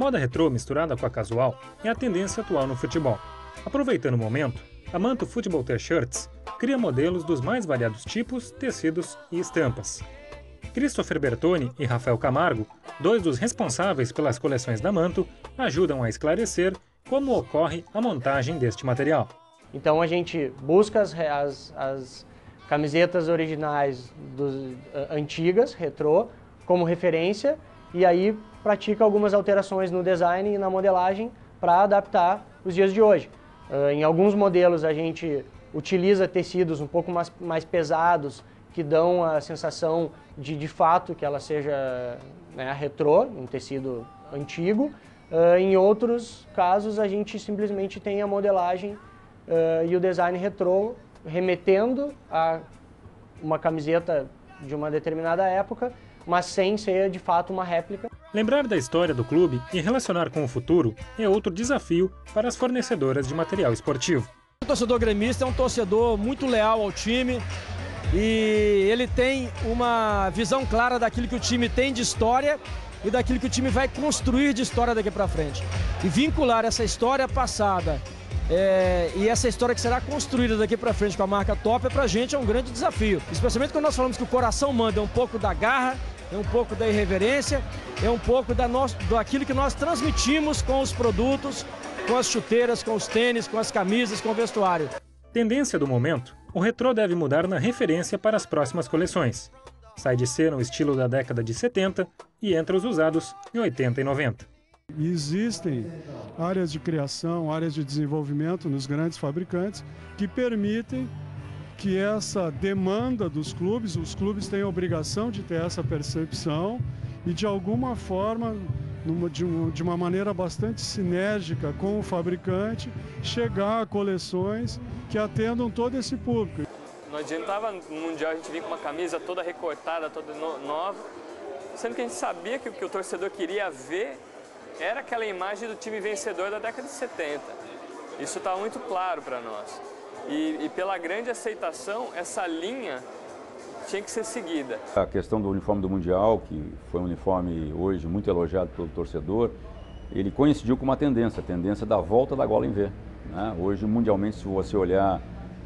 moda retrô misturada com a casual é a tendência atual no futebol. Aproveitando o momento, a Manto Football T-Shirts cria modelos dos mais variados tipos, tecidos e estampas. Christopher Bertoni e Rafael Camargo, dois dos responsáveis pelas coleções da Manto, ajudam a esclarecer como ocorre a montagem deste material. Então a gente busca as camisetas originais antigas, retrô, como referência, e aí pratica algumas alterações no design e na modelagem para adaptar os dias de hoje. Em alguns modelos a gente utiliza tecidos um pouco mais pesados, que dão a sensação de fato que ela seja, né, retrô, um tecido antigo. Em outros casos a gente simplesmente tem a modelagem e o design retrô remetendo a uma camiseta de uma determinada época, mas sem ser de fato uma réplica. Lembrar da história do clube e relacionar com o futuro é outro desafio para as fornecedoras de material esportivo. O torcedor gremista é um torcedor muito leal ao time e ele tem uma visão clara daquilo que o time tem de história e daquilo que o time vai construir de história daqui para frente. E vincular essa história passada e essa história que será construída daqui para frente com a marca Top, pra gente é um grande desafio. Especialmente quando nós falamos que o coração manda, é um pouco da garra, é um pouco da irreverência, é um pouco daquilo que nós transmitimos com os produtos, com as chuteiras, com os tênis, com as camisas, com o vestuário. Tendência do momento, o retrô deve mudar na referência para as próximas coleções. Sai de cena o estilo da década de 70 e entra os usados em 80 e 90. Existem áreas de criação, áreas de desenvolvimento nos grandes fabricantes que permitem que essa demanda dos clubes, os clubes têm a obrigação de ter essa percepção e de alguma forma, de uma maneira bastante sinérgica com o fabricante, chegar a coleções que atendam todo esse público. Não adiantava no Mundial a gente vir com uma camisa toda recortada, toda nova, sendo que a gente sabia que o que o torcedor queria ver era aquela imagem do time vencedor da década de 70. Isso está muito claro para nós. E pela grande aceitação, essa linha tinha que ser seguida. A questão do uniforme do Mundial, que foi um uniforme hoje muito elogiado pelo torcedor, ele coincidiu com uma tendência, a tendência da volta da gola em V, né? Hoje, mundialmente, se você olhar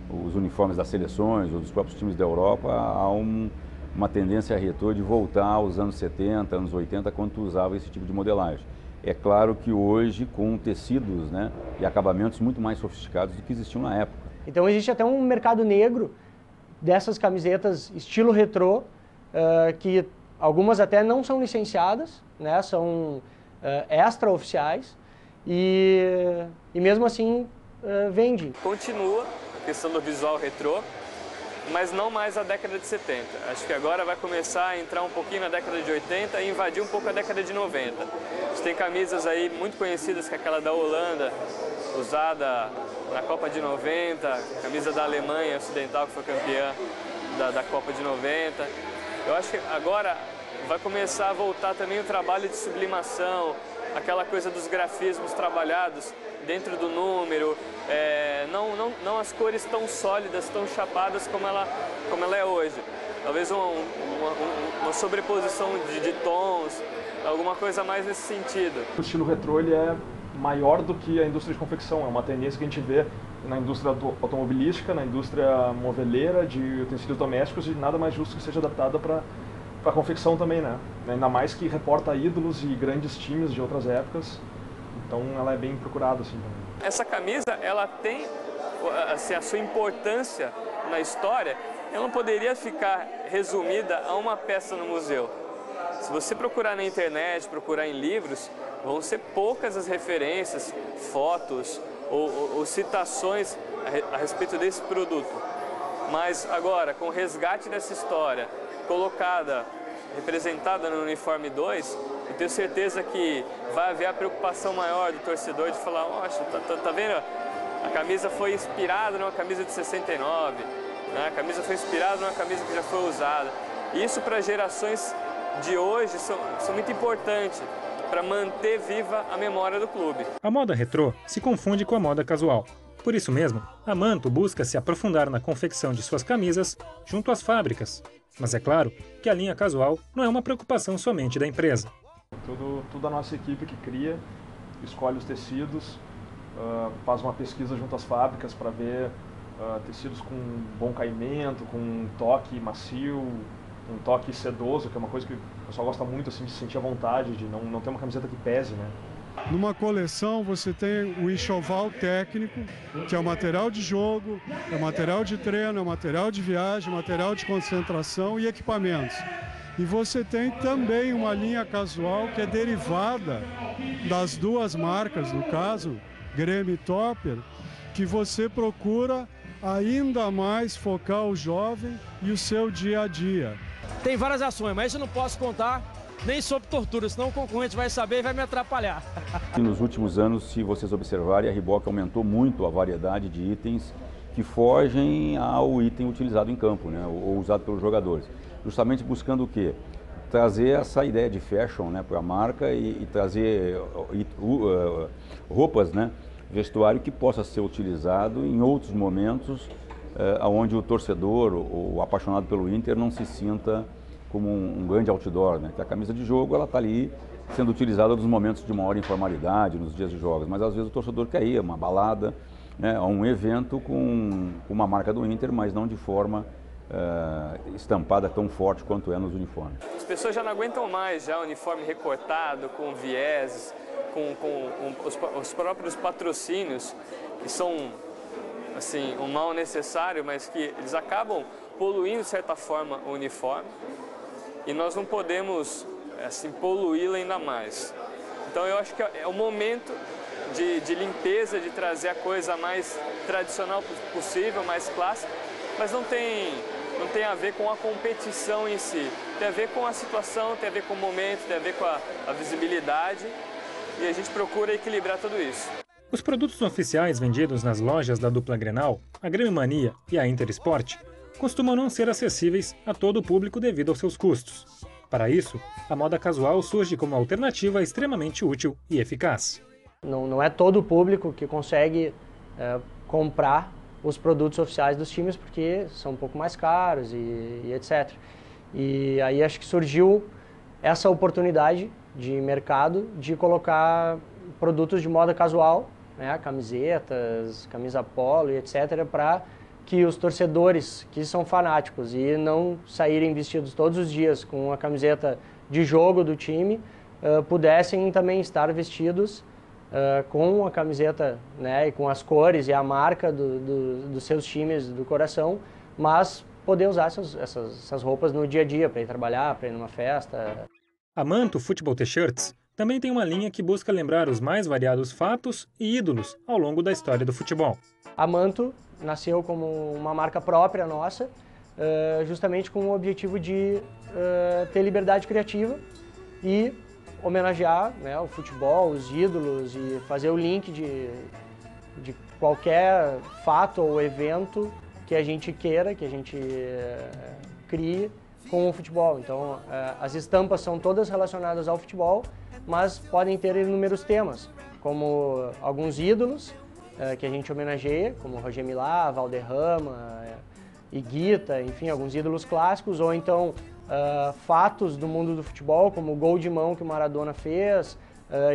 os uniformes das seleções ou dos próprios times da Europa, há uma tendência retrô de voltar aos anos 70, anos 80, quando tu usava esse tipo de modelagem. É claro que hoje com tecidos, né, e acabamentos muito mais sofisticados do que existiam na época. Então existe até um mercado negro dessas camisetas estilo retrô, que algumas até não são licenciadas, né, são extra-oficiais e mesmo assim vende. Continua a questão do visual retrô, mas não mais a década de 70. Acho que agora vai começar a entrar um pouquinho na década de 80 e invadir um pouco a década de 90. A gente tem camisas aí muito conhecidas, que é aquela da Holanda, usada na Copa de 90, camisa da Alemanha Ocidental, que foi campeã da Copa de 90. Eu acho que agora vai começar a voltar também o trabalho de sublimação, aquela coisa dos grafismos trabalhados dentro do número, não as cores tão sólidas, tão chapadas como ela é hoje. Talvez uma sobreposição de tons, alguma coisa mais nesse sentido. O estilo retrô ele é maior do que a indústria de confecção, é uma tendência que a gente vê na indústria automobilística, na indústria moveleira, de utensílios domésticos, e nada mais justo que seja adaptada para a confecção também, né? Ainda mais que reporta ídolos e grandes times de outras épocas. Então ela é bem procurada assim também. Essa camisa, ela tem assim, a sua importância na história, ela não poderia ficar resumida a uma peça no museu. Se você procurar na internet, procurar em livros, vão ser poucas as referências, fotos ou citações a respeito desse produto. Mas agora, com o resgate dessa história, colocada, representada no uniforme 2, eu tenho certeza que vai haver a preocupação maior do torcedor de falar, nossa, tá vendo? A camisa foi inspirada numa camisa de 69, né? A camisa foi inspirada numa camisa que já foi usada. E isso para gerações de hoje são muito importantes para manter viva a memória do clube. A moda retrô se confunde com a moda casual. Por isso mesmo, a Manto busca se aprofundar na confecção de suas camisas junto às fábricas. Mas é claro que a linha casual não é uma preocupação somente da empresa. Tudo a nossa equipe que cria, escolhe os tecidos, faz uma pesquisa junto às fábricas para ver tecidos com bom caimento, com um toque macio, um toque sedoso, que é uma coisa que o pessoal gosta muito assim, de se sentir à vontade, de não ter uma camiseta que pese, né? Numa coleção você tem o enxoval técnico, que é o material de jogo, é o material de treino, é o material de viagem, material de concentração e equipamentos. E você tem também uma linha casual que é derivada das duas marcas, no caso, Grêmio e Topper, que você procura ainda mais focar o jovem e o seu dia a dia. Tem várias ações, mas isso eu não posso contar nem sobre tortura, senão o concorrente vai saber e vai me atrapalhar. E nos últimos anos, se vocês observarem, a Reebok aumentou muito a variedade de itens que fogem ao item utilizado em campo, né, ou usado pelos jogadores. Justamente buscando o quê? Trazer essa ideia de fashion, né, para a marca e trazer roupas, né, vestuário que possa ser utilizado em outros momentos, onde o torcedor, o apaixonado pelo Inter, não se sinta como um grande outdoor, né? Que a camisa de jogo ela está ali sendo utilizada nos momentos de maior informalidade, nos dias de jogos, mas às vezes o torcedor quer ir a uma balada, né, a um evento com uma marca do Inter, mas não de forma estampada tão forte quanto é nos uniformes. As pessoas já não aguentam mais já o uniforme recortado, com viés, com os próprios patrocínios, que são assim, um mal necessário, mas que eles acabam poluindo de certa forma o uniforme. E nós não podemos assim, poluí-la ainda mais. Então eu acho que é o momento de limpeza, de trazer a coisa mais tradicional possível, mais clássica, mas não tem a ver com a competição em si. Tem a ver com a situação, tem a ver com o momento, tem a ver com a visibilidade, e a gente procura equilibrar tudo isso. Os produtos oficiais vendidos nas lojas da dupla Grenal, a Grêmio Mania e a Intersport, costumam não ser acessíveis a todo o público devido aos seus custos. Para isso, a moda casual surge como alternativa extremamente útil e eficaz. Não é todo o público que consegue comprar os produtos oficiais dos times, porque são um pouco mais caros e etc. E aí acho que surgiu essa oportunidade de mercado de colocar produtos de moda casual, né, camisetas, camisa polo e etc., para que os torcedores que são fanáticos e não saírem vestidos todos os dias com a camiseta de jogo do time, pudessem também estar vestidos com a camiseta, né, e com as cores e a marca dos seus times do coração, mas poder usar essas roupas no dia a dia, para ir trabalhar, para ir numa festa. A Manto Futebol T-Shirts também tem uma linha que busca lembrar os mais variados fatos e ídolos ao longo da história do futebol. A Manto nasceu como uma marca própria nossa, justamente com o objetivo de ter liberdade criativa e homenagear, né, o futebol, os ídolos e fazer o link de qualquer fato ou evento que a gente queira, que a gente crie com o futebol. Então, as estampas são todas relacionadas ao futebol, mas podem ter inúmeros temas, como alguns ídolos que a gente homenageia, como Roger Milá, Valderrama, Higuita, enfim, alguns ídolos clássicos, ou então fatos do mundo do futebol, como o gol de mão que o Maradona fez,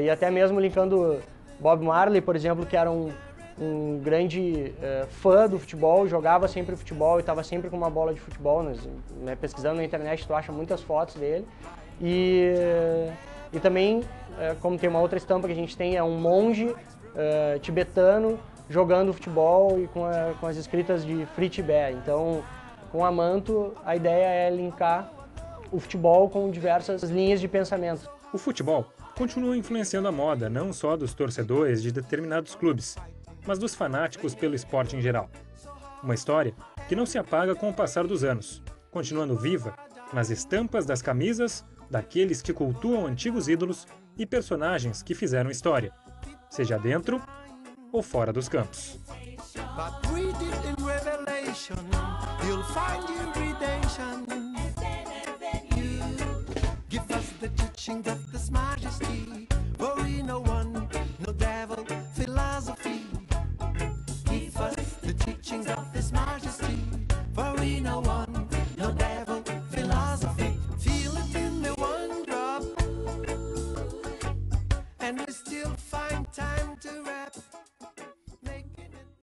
e até mesmo linkando Bob Marley, por exemplo, que era um grande fã do futebol, jogava sempre futebol e estava sempre com uma bola de futebol, né, pesquisando na internet tu acha muitas fotos dele. E também, como tem uma outra estampa que a gente tem, é um monge tibetano jogando futebol e com as escritas de Free Tibet. Então, com a Manto, a ideia é linkar o futebol com diversas linhas de pensamento. O futebol continua influenciando a moda não só dos torcedores de determinados clubes, mas dos fanáticos pelo esporte em geral. Uma história que não se apaga com o passar dos anos, continuando viva nas estampas das camisas daqueles que cultuam antigos ídolos e personagens que fizeram história, seja dentro ou fora dos campos. and we still